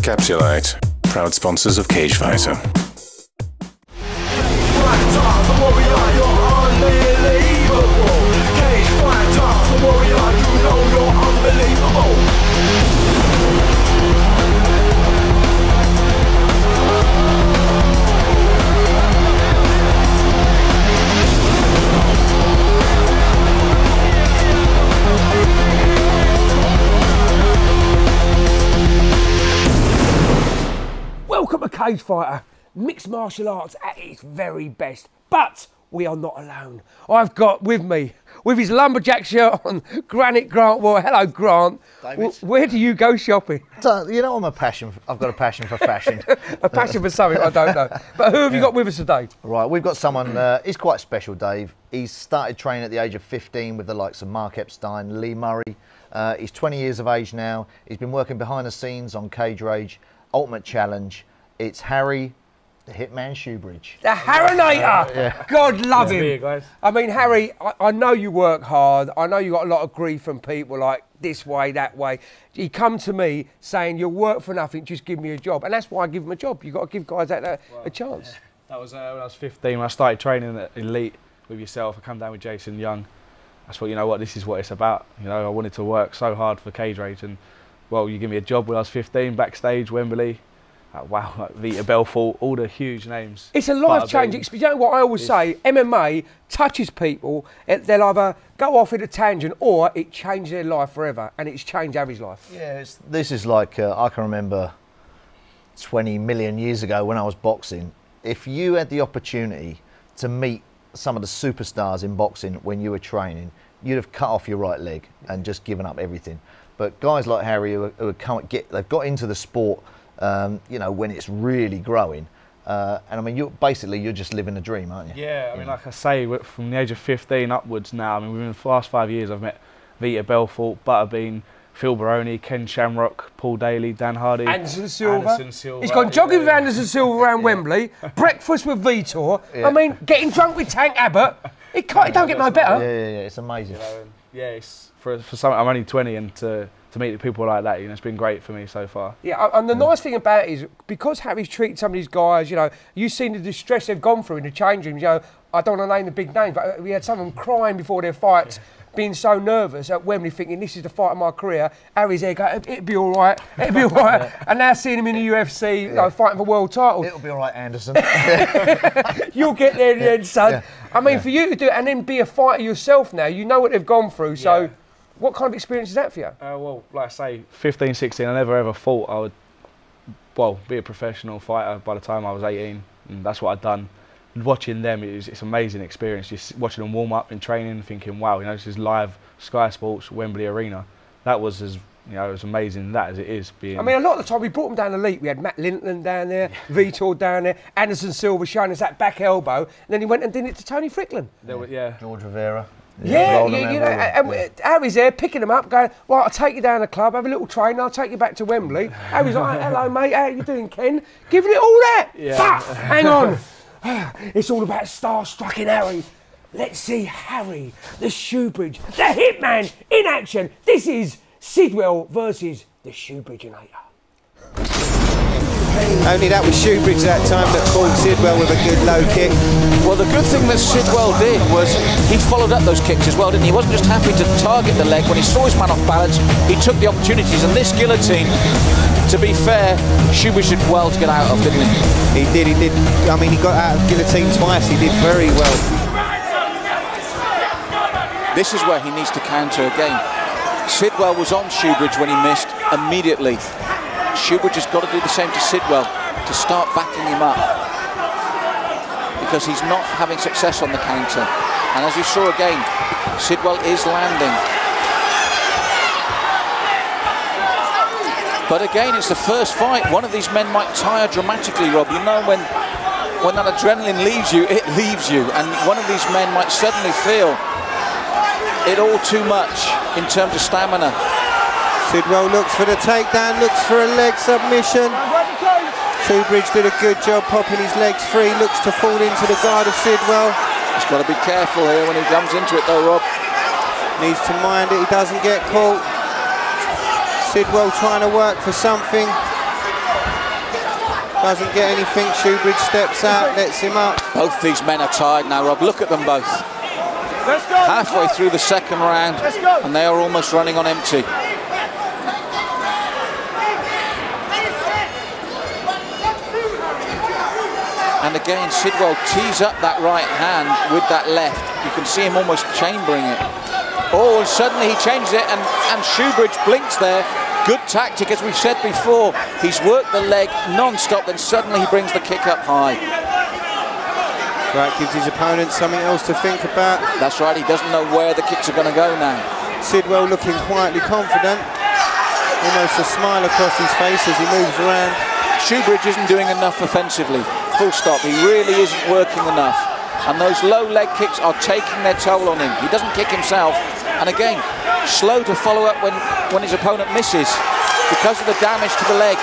Capsulite, proud sponsors of Cage Fighter. Welcome to Cage Fighter, mixed martial arts at its very best. But we are not alone. I've got with me, with his lumberjack shirt on, Grant Grant. Well, hello, Grant. Where do you go shopping? You know, I've got a passion for fashion. A passion for something, I don't know. But who have you got with us today? Right, we've got someone, he's quite special, Dave. He's started training at the age of 15 with the likes of MAaction.com, Lee Murray. He's 20 years of age now. He's been working behind the scenes on Cage Rage, Ultimate Challenge. It's Harry, the Hitman Shoebridge. The Harronator! Yeah. God love him. Here, guys. I mean, Harry, I know you work hard. I know you got a lot of grief from people like this way, that way. He come to me saying, you'll work for nothing, just give me a job. And that's why I give him a job. You've got to give guys a chance. Yeah. That was when I was 15, when I started training at Elite with yourself. I come down with Jason Young. I thought, you know what, this is what it's about. You know, I wanted to work so hard for Cage Rage. And, well, you give me a job when I was 15, backstage, Wembley. Wow, like Vita Belfort, all the huge names. It's a life-changing experience. You know what I always say? MMA touches people. They'll either go off in a tangent or it changes their life forever, and it's changed Harry's life. Yeah, this is like, I can remember 20 million years ago when I was boxing. If you had the opportunity to meet some of the superstars in boxing when you were training, you'd have cut off your right leg and just given up everything. But guys like Harry who they've got into the sport, you know, when it's really growing, and I mean, you're just living a dream, aren't you? Yeah, I mean, like I say, from the age of 15 upwards now, I mean, within the last 5 years, I've met Vita Belfort, Butterbean, Phil Baroni, Ken Shamrock, Paul Daly, Dan Hardy, Anderson Silva. He's gone jogging with Anderson Silva around Wembley, breakfast with Vitor. I mean, getting drunk with Tank Abbott. It don't get no better. Yeah, it's amazing. You know, yeah, it's for something. I'm only 20, and to meet people like that, you know, it's been great for me so far. Yeah, and the nice thing about it is, because Harry's treated some of these guys, you know, you've seen the distress they've gone through in the change rooms. You know, I don't want to name the big names, but we had some of them crying before their fights, being so nervous at Wembley, thinking, this is the fight of my career. Harry's there going, it'll be all right, it'll be all right. And now seeing him in the UFC, you know, fighting for world titles. It'll be all right, Anderson. You'll get there in the end, son. I mean, for you to do it and then be a fighter yourself now, you know what they've gone through, so... What kind of experience is that for you? Well, like I say, 15, 16, I never ever thought I would, well, be a professional fighter by the time I was 18, and that's what I'd done. Watching them, it's an amazing experience. Just watching them warm up in training, thinking, wow, you know, this is live Sky Sports, Wembley Arena. That was as, you know, as amazing that as it is being. I mean, a lot of the time we brought them down Elite. We had Matt Linton down there, Vitor down there, Anderson Silva showing us that back elbow, and then he went and did it to Tony Fricklin. George Rivera. Yeah, you know, and Harry's there picking them up, going, right, I'll take you down the club, have a little train, I'll take you back to Wembley. Harry's like, hello mate, how you doing, Ken? Giving it all that. But, hang on, it's all about star-striking Harry. Let's see Harry, the Shoebridge, the Hitman in action. This is Sidwell versus the Shoebridgeinator. Only that was Shoebridge that time that caught Sidwell with a good low kick. Well, the good thing that Sidwell did was he followed up those kicks as well, didn't he? He wasn't just happy to target the leg. When he saw his man off balance, he took the opportunities. And this guillotine, to be fair, Shoebridge did well to get out of, didn't he? He did. I mean, he got out of guillotine twice. He did very well. This is where he needs to counter again. Sidwell was on Shoebridge when he missed immediately. Shoebridge has got to do the same to Sidwell to start backing him up, because he's not having success on the counter. And as you saw again, Sidwell is landing. But again, it's the first fight. One of these men might tire dramatically, Rob. You know, when that adrenaline leaves you, it leaves you. And one of these men might suddenly feel it all too much in terms of stamina. Sidwell looks for the takedown, looks for a leg submission. Shoebridge did a good job popping his legs free, looks to fall into the guard of Sidwell. He's got to be careful here when he comes into it though, Rob. Needs to mind that he doesn't get caught. Sidwell trying to work for something. Doesn't get anything. Shoebridge steps out, lets him up. Both these men are tired now, Rob. Look at them both. Let's go. Halfway through the second round, and they are almost running on empty. And again, Sidwell tees up that right hand with that left. You can see him almost chambering it. Oh, and suddenly he changes it, and Shoebridge blinks there. Good tactic, as we've said before. He's worked the leg non-stop, then suddenly he brings the kick up high. Right, gives his opponent something else to think about. That's right, he doesn't know where the kicks are going to go now. Sidwell looking quietly confident. Almost a smile across his face as he moves around. Shoebridge isn't doing enough offensively, full stop. He really isn't working enough. And those low leg kicks are taking their toll on him. He doesn't kick himself. And again, slow to follow up when his opponent misses because of the damage to the leg.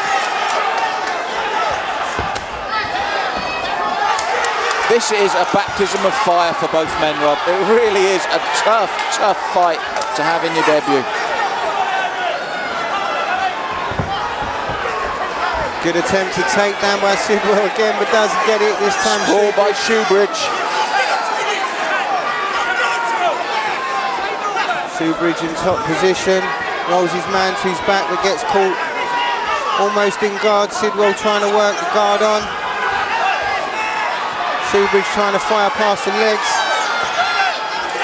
This is a baptism of fire for both men, Rob. It really is a tough, tough fight to have in your debut. Good attempt to take down by Sidwell again, but doesn't get it this time. Ball by Shoebridge. Shoebridge in top position, rolls his man to his back, but gets caught almost in guard. Sidwell trying to work the guard on. Shoebridge trying to fire past the legs.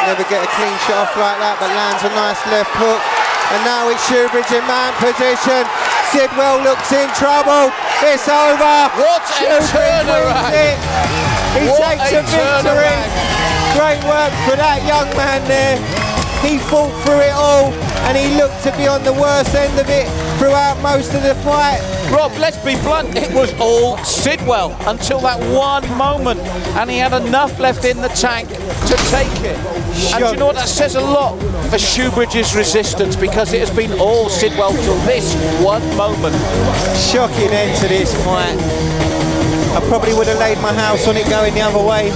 Never get a clean shot off like that, but lands a nice left hook. And now it's Shoebridge in man position. Sidwell looks in trouble. It's over. What a turnaround! He takes a victory. Great work for that young man there. He fought through it all, and he looked to be on the worst end of it throughout most of the fight. Rob, let's be blunt, it was all Sidwell until that one moment, and he had enough left in the tank to take it. And do you know what, that says a lot for Shoebridge's resistance, because it has been all Sidwell till this one moment. Shocking end to this fight. I probably would have laid my house on it going the other way.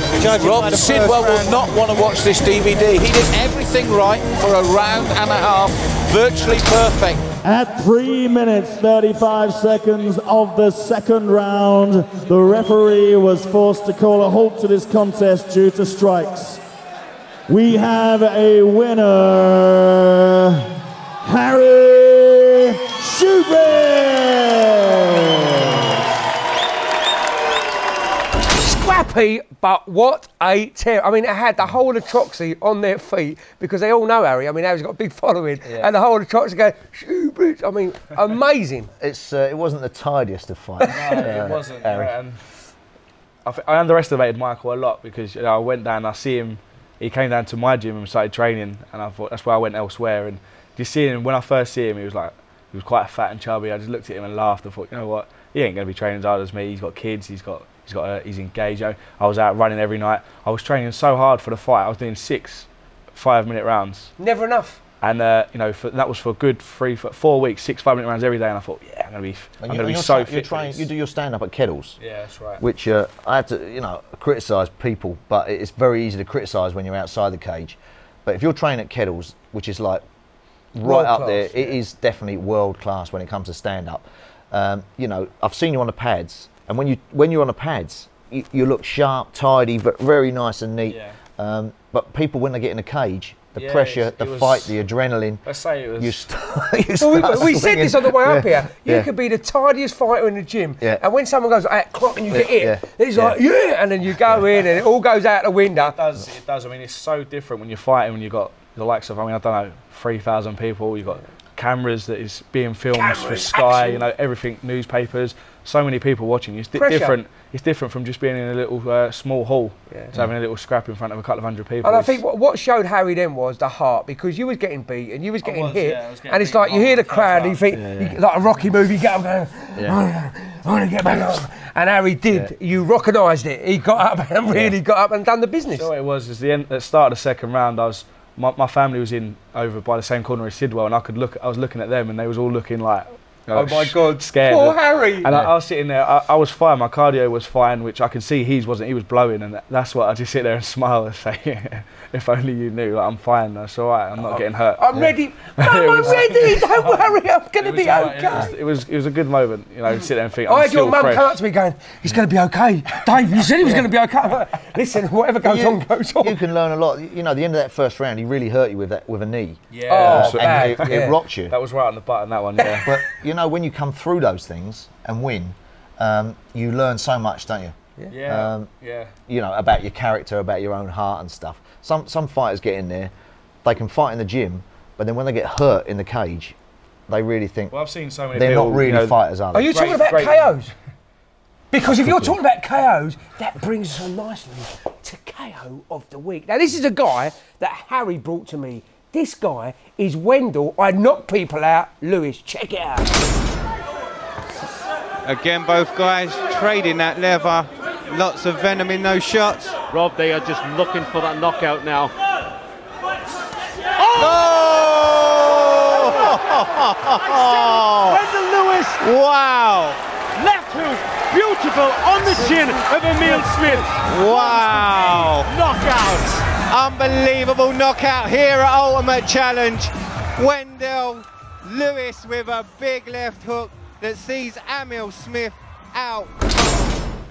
Rob, Sidwell will not want to watch this DVD. He did everything right for a round and a half, virtually perfect. At 3 minutes 35 seconds of the second round, the referee was forced to call a halt to this contest due to strikes. We have a winner, Harry Shoebridge. Scrappy, but what a tear. I mean, it had the whole of Troxy on their feet, because they all know Harry. I mean, Harry's got a big following, and the whole of Troxy go, Shoebridge. I mean, amazing. It wasn't the tidiest of fights. No, it wasn't. I underestimated Michael a lot, because I went down, I see him, he came down to my gym and started training, and I thought that's why I went elsewhere. And just seeing him, when I first see him, he was quite fat and chubby. I just looked at him and laughed and thought, you know what, he ain't going to be training as hard as me. He's got kids, he's engaged. I was out running every night. I was training so hard for the fight. I was doing 6 5-minute rounds. Never enough. And that was for a good 4 weeks, 6 5-minute rounds every day. And I thought, yeah, I'm going to be so fit. You do your stand-up at Kettles. Yeah, that's right. Which I have to, criticise people, but it's very easy to criticise when you're outside the cage. But if you're training at Kettles, which is like right up there, it is definitely world class when it comes to stand-up. I've seen you on the pads. And when you're on the pads, you look sharp, tidy, but very nice and neat. Yeah. But people, when they get in a cage, the pressure, the fight, the adrenaline. Let's say it was. We said this on the way up here. You could be the tidiest fighter in the gym, and when someone goes at clock and you get in, it's like and then you go in and it all goes out the window. It does. I mean, it's so different when you're fighting, when you've got the likes of, I don't know, 3,000 people. You've got cameras that is being filmed for Sky. Action. Everything, newspapers. So many people watching. It's different. It's different from just being in a little small hall to having a little scrap in front of a couple of hundred people. And I think what showed Harry then was the heart, because you was getting beat and you was getting hit, and it's like you hear the crowd, and you think like a Rocky movie, you get up going, I want to get back up. And Harry did. You recognised it. He got up and really got up and done the business. So it was. At the start of the second round, my family was in over by the same corner as Sidwell, and I was looking at them, and they was all looking like Oh my God, scared. Poor Harry. And I was sitting there, I was fine, my cardio was fine, which I can see he was blowing, and that's what I just sit there and smile and say, if only you knew, like, I'm fine, that's all right, I'm not getting hurt. I'm ready. Mum, I'm ready, don't worry, I'm going to be okay. It was a good moment, you know, sit there and think, I'm I had your still mum fresh. come up to me going, he's going to be okay. Dave, you said he was going to be okay. Listen, whatever goes on, goes on. You can learn a lot. You know, the end of that first round, he really hurt you with a knee. Yeah. And it rocked you. That was right on the button, that one, yeah. But, you know, when you come through those things and win, you learn so much, don't you? Yeah. You know, about your character, about your own heart and stuff. Some fighters get in there, they can fight in the gym, but then when they get hurt in the cage, they really think, well, I've seen so many they're people, not really fighters, are they? Are you talking about KOs? Because if you're talking about KOs, that brings us on nicely to KO of the week. Now, this is a guy that Harry brought to me. This guy is Wendell. I knock people out. Lewis, check it out. Again, both guys trading that leather. Lots of venom in those shots. Rob, they are just looking for that knockout now. Oh! Wendell Lewis! Wow! Left hook, beautiful on the chin of Emil Smith. Wow! Knockout! Unbelievable knockout here at Ultimate Challenge. Wendell Lewis with a big left hook that sees Emil Smith out.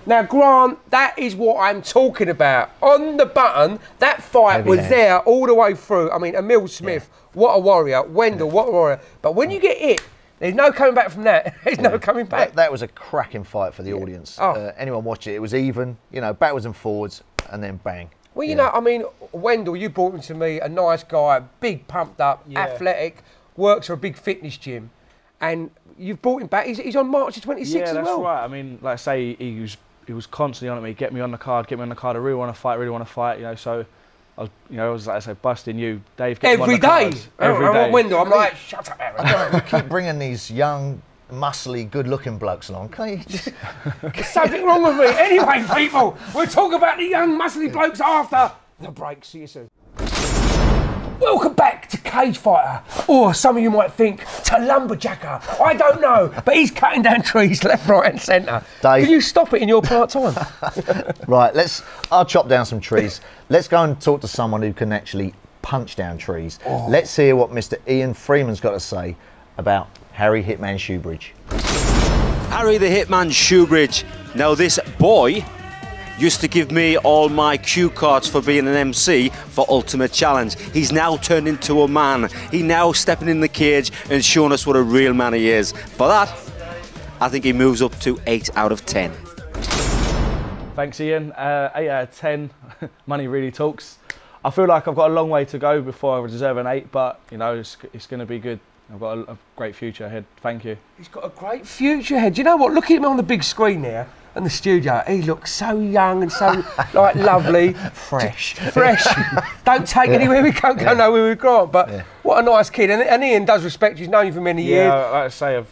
Now, Grant, that is what I'm talking about. On the button, that fight was there all the way through. I mean, Emil Smith, what a warrior. Wendell, what a warrior. But when you get hit, there's no coming back from that. There's no coming back. That was a cracking fight for the audience. Anyone watch it, it was even, you know, backwards and forwards, and then bang. Well, you know, I mean, Wendell, you brought him to me, a nice guy, big, pumped up, athletic, works for a big fitness gym, and you've brought him back. He's on March the 26th as well. Yeah, that's right. I mean, like I say, he was constantly on at me, get me on the card, I really want to fight, you know, so I was like I say, busting you, Dave, get me on the cards. Every day. I'm Wendell, I'm like, shut up, Aaron. You keep bringing these young, muscly, good-looking blokes along, can't you? Just... There's something wrong with me. Anyway, people, we'll talk about the young, muscly blokes after the break. See you soon. Welcome back to Cage Fighter, or some of you might think to Lumberjacker. I don't know, but he's cutting down trees left, right, and centre. Dave, can you stop it in your part time? Right, I'll chop down some trees. Let's go and talk to someone who can actually punch down trees. Let's hear what Mr. Ian Freeman's got to say about Harry Hitman Shoebridge. Harry the Hitman Shoebridge. Now, this boy used to give me all my cue cards for being an MC for Ultimate Challenge. He's now turned into a man. He's now stepping in the cage and showing us what a real man he is. For that, I think he moves up to 8 out of 10. Thanks, Ian. 8 out of 10. Money really talks. I feel like I've got a long way to go before I deserve an 8, but you know, it's going to be good. I've got a great future ahead. Thank you. He's got a great future ahead. Do you know what? Look at him on the big screen there. In the studio, he looks so young and so like lovely, fresh. Don't take anywhere we can't go nowhere with Grant. But what a nice kid, and Ian does respect you. He's known you for many years. Yeah, like I say,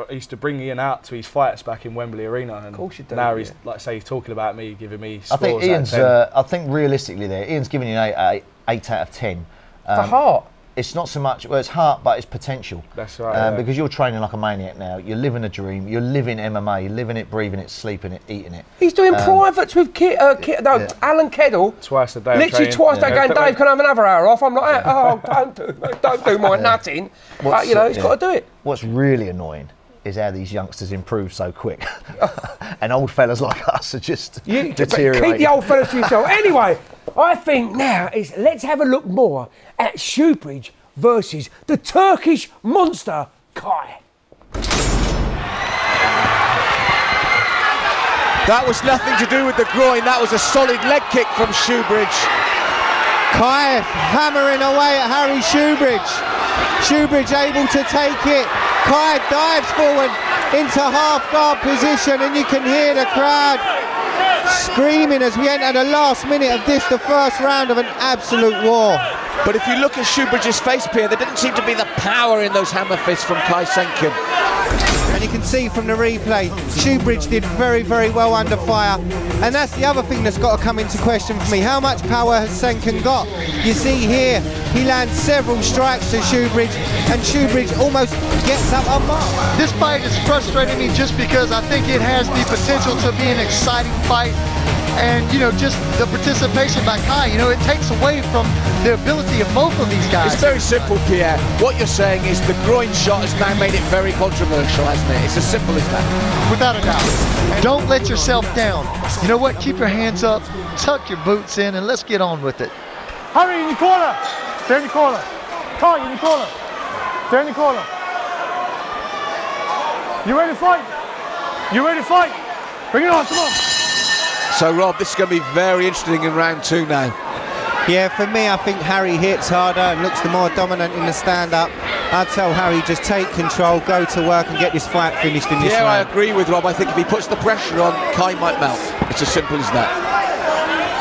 I used to bring Ian out to his fights back in Wembley Arena, and of course you do, now he's like I say, he's talking about me, giving me scores. I think Ian's. I think realistically, Ian's giving you an 8 out of 10. For heart. It's not so much, well, it's heart, but it's potential. That's right. Because you're training like a maniac now. You're living a dream. You're living MMA. You're living it, breathing it, sleeping it, eating it. He's doing privates with Alan Kedal. Twice a day. Literally twice a day going, Dave, can I have another hour off? I'm like, oh, don't do my nutting. But, you know, he's got to do it. What's really annoying is how these youngsters improve so quick. And old fellas like us are just deteriorating. Keep the old fellas to yourself. Anyway, I think now is let's have a look more at Shoebridge versus the Turkish monster, Kai. That was nothing to do with the groin. That was a solid leg kick from Shoebridge. Kai hammering away at Harry Shoebridge. Shoebridge able to take it. Kai dives forward into half-guard position, and you can hear the crowd screaming as we enter the last minute of this, the first round of an absolute war. But if you look at Shoebridge's face, Pierre, there didn't seem to be the power in those hammer fists from Kai Senkin. And you can see from the replay, Shoebridge did very, very well under fire. And that's the other thing that's got to come into question for me. How much power has Senkin got? You see here, he lands several strikes to Shoebridge, and Shoebridge almost gets up on mark. This fight is frustrating me just because I think it has the potential to be an exciting fight. And, you know, just the participation by Kai, you know, it takes away from the ability of both of these guys. It's very simple, Pierre. What you're saying is the groin shot has now made it very controversial, hasn't it? It's as simple as that. Without a doubt. Don't let yourself down. You know what? Keep your hands up, tuck your boots in, and let's get on with it. Hurry in the corner. Stay in the corner. Kai in the corner. Stay in the corner. You ready to fight? You ready to fight? Bring it on, come on. So, Rob, this is going to be very interesting in round 2 now. Yeah, for me, I think Harry hits harder and looks the more dominant in the stand-up. I'd tell Harry, just take control, go to work and get this fight finished in this round. I agree with Rob. I think if he puts the pressure on, Kai might melt. It's as simple as that.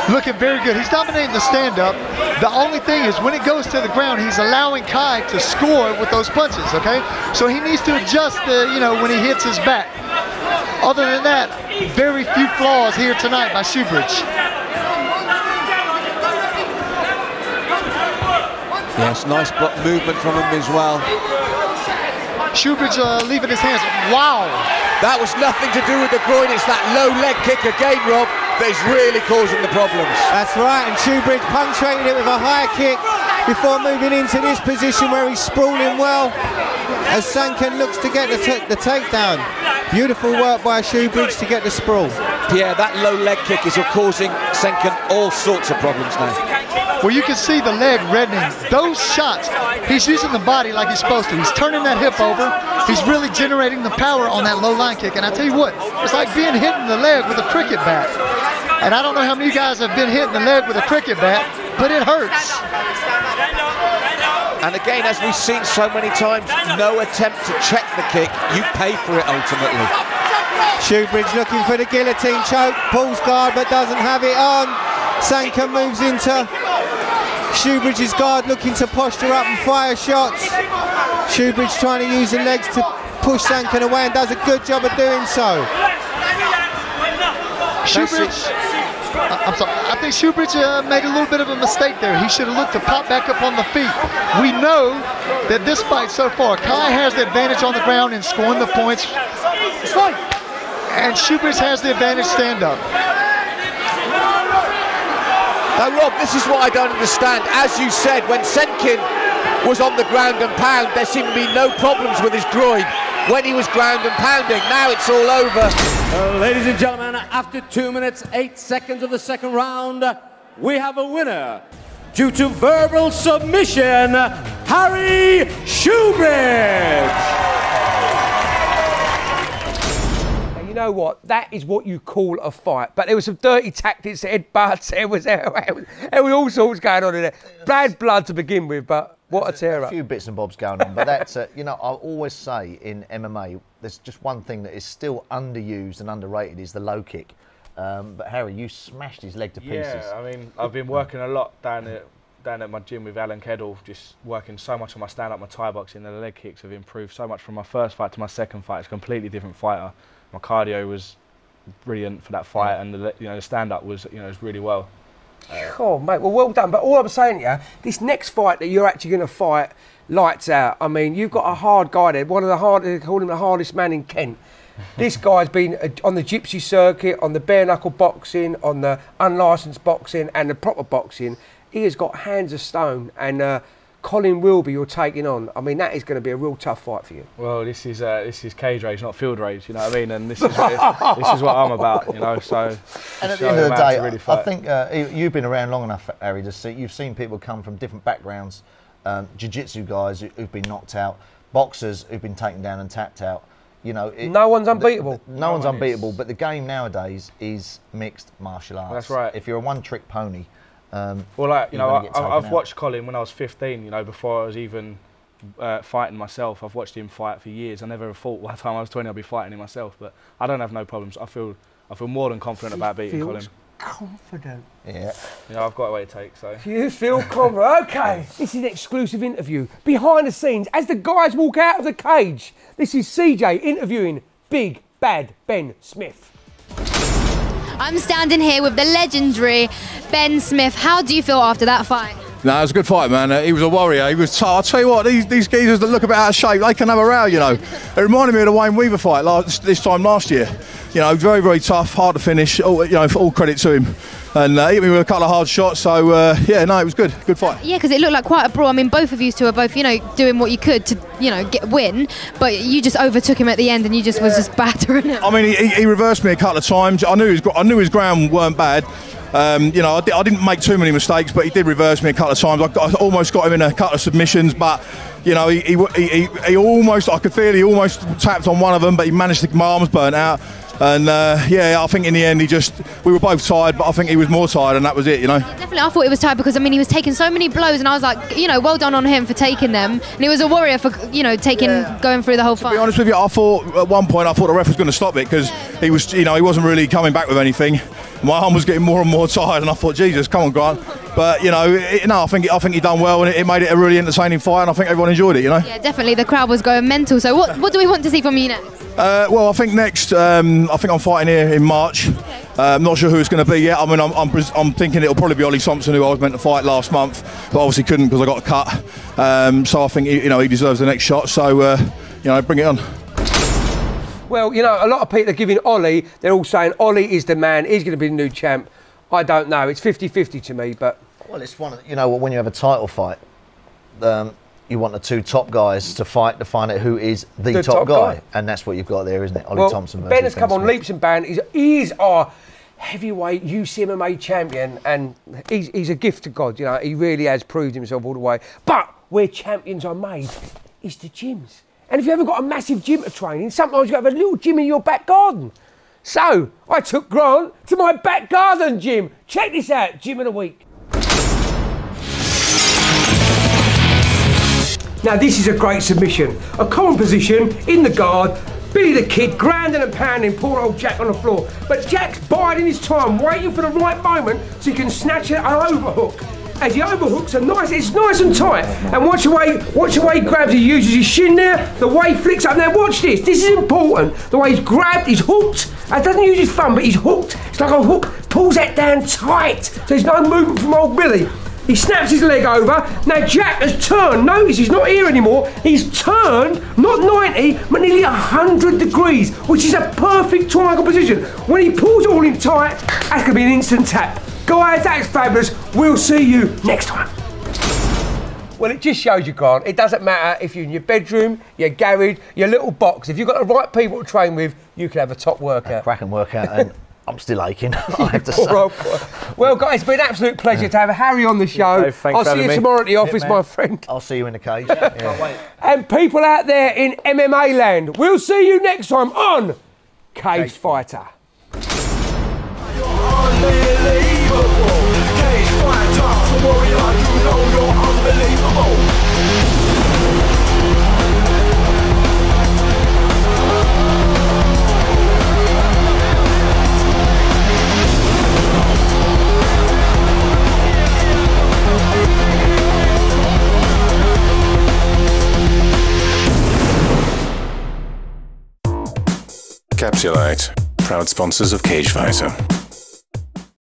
Looking very good. He's dominating the stand-up. The only thing is when it goes to the ground, he's allowing Kai to score with those punches, okay? So he needs to adjust, you know, when he hits his back. Other than that, very few flaws here tonight by Shoebridge. Yes, nice block movement from him as well. Shoebridge leaving his hands. Wow. That was nothing to do with the groin. It's that low leg kick again, Rob, that is really causing the problems. That's right, and Shoebridge punctuated it with a high kick before moving into this position where he's sprawling well as Sankin looks to get the takedown. Beautiful work by Shoebridge to get the sprawl. Yeah, that low leg kick is causing Senkin all sorts of problems now. Well, you can see the leg reddening. Those shots, he's using the body like he's supposed to. He's turning that hip over. He's really generating the power on that low line kick. And I tell you what, it's like being hit in the leg with a cricket bat. And I don't know how many of you guys have been hit in the leg with a cricket bat, but it hurts. And again, as we've seen so many times, no attempt to check the kick. You pay for it ultimately. Shoebridge looking for the guillotine choke, pulls guard but doesn't have it on. Sankin moves into Shoebridge's guard, looking to posture up and fire shots. Shoebridge trying to use the legs to push Sankin away and does a good job of doing so. I'm sorry, I think Shoebridge made a little bit of a mistake there. He should have looked to pop back up on the feet. We know that this fight so far, Kai has the advantage on the ground in scoring the points. And Shoebridge has the advantage stand-up. Now, Rob, this is what I don't understand. As you said, when Senkin was on the ground and pound, there seemed to be no problems with his groin. When he was ground and pounding, now it's all over. Ladies and gentlemen, after 2 minutes, 8 seconds of the second round, we have a winner. Due to verbal submission, Harry Shoebridge. You know what? That is what you call a fight. But there were some dirty tactics, headbutts, there was all sorts going on in there. Bad blood to begin with, but what a tear-up. A few bits and bobs going on, but that's, you know, I always say in MMA, there's just one thing that is still underused and underrated is the low kick. But Harry, you smashed his leg to pieces. Yeah, I mean, I've been working a lot down at my gym with Alan Keddle, just working so much on my stand-up, my Thai boxing, and the leg kicks have improved so much from my first fight to my second fight. It's a completely different fighter. My cardio was brilliant for that fight, and the stand-up was, was really well. Oh, mate, well done. But all I'm saying to you, this next fight that you're actually going to fight, lights out. I mean, you've got a hard guy there, one of the hardest, they call him the hardest man in Kent. This guy's been on the gypsy circuit, on the bare knuckle boxing, on the unlicensed boxing and the proper boxing. He has got hands of stone, and Colin Wilby you're taking on. I mean, that is going to be a real tough fight for you. Well, this is cage rage, not field rage. You know what I mean? And this is what I'm about. So. And at the end of the day, really I think you've been around long enough, Harry, to see you've seen people come from different backgrounds. Jiu-jitsu guys who've been knocked out, boxers who've been taken down and tapped out. No one's unbeatable. No one's unbeatable, but the game nowadays is mixed martial arts. That's right. If you're a one-trick pony. I've watched Colin when I was 15. Before I was even fighting myself. I've watched him fight for years. I never thought by the time I was 20 I'd be fighting him myself. But I don't have no problems. I feel more than confident about beating Colin. Confident. Yeah. I've got what it takes. So. You feel confident. Okay. This is an exclusive interview behind the scenes as the guys walk out of the cage. This is CJ interviewing big, bad Ben Smith. I'm standing here with the legendary Ben Smith. How do you feel after that fight? No, it was a good fight, man. He was a warrior. He was tough. I'll tell you what, these geezers that look a bit out of shape, they can have a row, you know. It reminded me of the Wayne Weaver fight this time last year. You know, very, very tough, hard to finish. All, you know, all credit to him. And he hit me with a couple of hard shots. So, yeah, no, it was good. Good fight. Yeah, because it looked like quite a brawl. I mean, both of you two are both, you know, doing what you could to, you know, win. But you just overtook him at the end and you just was just battering him. I mean, he reversed me a couple of times. I knew his ground weren't bad. You know, I didn't make too many mistakes, but he did reverse me a couple of times. I almost got him in a couple of submissions, but you know, he almost, I could feel he almost tapped on one of them, but he managed to get my arms burnt out. And yeah, I think in the end we were both tired, but I think he was more tired, and that was it, you know. Yeah, definitely, I thought it was tired because I mean he was taking so many blows, and I was like, you know, well done on him for taking them. And he was a warrior for, you know, going through the whole fight. To be honest with you, I thought at one point the ref was going to stop it because he was, you know, he wasn't really coming back with anything. My arm was getting more and more tired, and I thought, Jesus, come on, Grant. But you know, I think he done well, and it made it a really entertaining fight, and I think everyone enjoyed it, you know. Yeah, definitely, the crowd was going mental. So what do we want to see from you next? Well, I think next, I think I'm fighting here in March. I'm not sure who it's going to be yet. I mean, I'm thinking it'll probably be Ollie Thompson, who I was meant to fight last month, but obviously couldn't because I got a cut. So I think he deserves the next shot. So you know, bring it on. Well, you know, a lot of people are giving Ollie. They're all saying Ollie is the man. He's going to be the new champ. I don't know. It's 50-50 to me, but well, it's one. You know, when you have a title fight, you want the two top guys to fight to find out who is the top guy, and that's what you've got there, isn't it? Ollie Thompson versus Ben has come on leaps and bounds. He's our heavyweight UCMMA champion, and he's a gift to God. You know, he really has proved himself all the way. But where champions are made is the gyms. And if you haven't got a massive gym to train in, sometimes you have a little gym in your back garden. So I took Grant to my back garden gym. Check this out, gym of the week. Now this is a great submission. A common position in the guard. Billy the Kid grounding and pounding poor old Jack on the floor. But Jack's biding his time, waiting for the right moment so he can snatch an overhook. As he overhooks, it's nice and tight. And watch the way he grabs, he uses his shin there, the way he flicks up. Now watch this, this is important. The way he's grabbed, he's hooked. He doesn't use his thumb, but he's hooked. It's like a hook, pulls that down tight. So there's no movement from old Billy. He snaps his leg over. Now Jack has turned. Notice he's not here anymore. He's turned, not 90, but nearly 100 degrees, which is a perfect triangle position. When he pulls it all in tight, that's gonna be an instant tap. Guys, that's fabulous. We'll see you next time. Well, it just shows you, Grant, it doesn't matter if you're in your bedroom, your garage, your little box. If you've got the right people to train with, you can have a top workout. A cracking workout, and I'm still aching, I have to say. Well, guys, it's been an absolute pleasure to have Harry on the show. I'll see you tomorrow at the office, my friend. I'll see you in the cage. Can't wait. And people out there in MMA land, we'll see you next time on Cage Fighter. Capsulite, proud sponsors of Cage Fighter.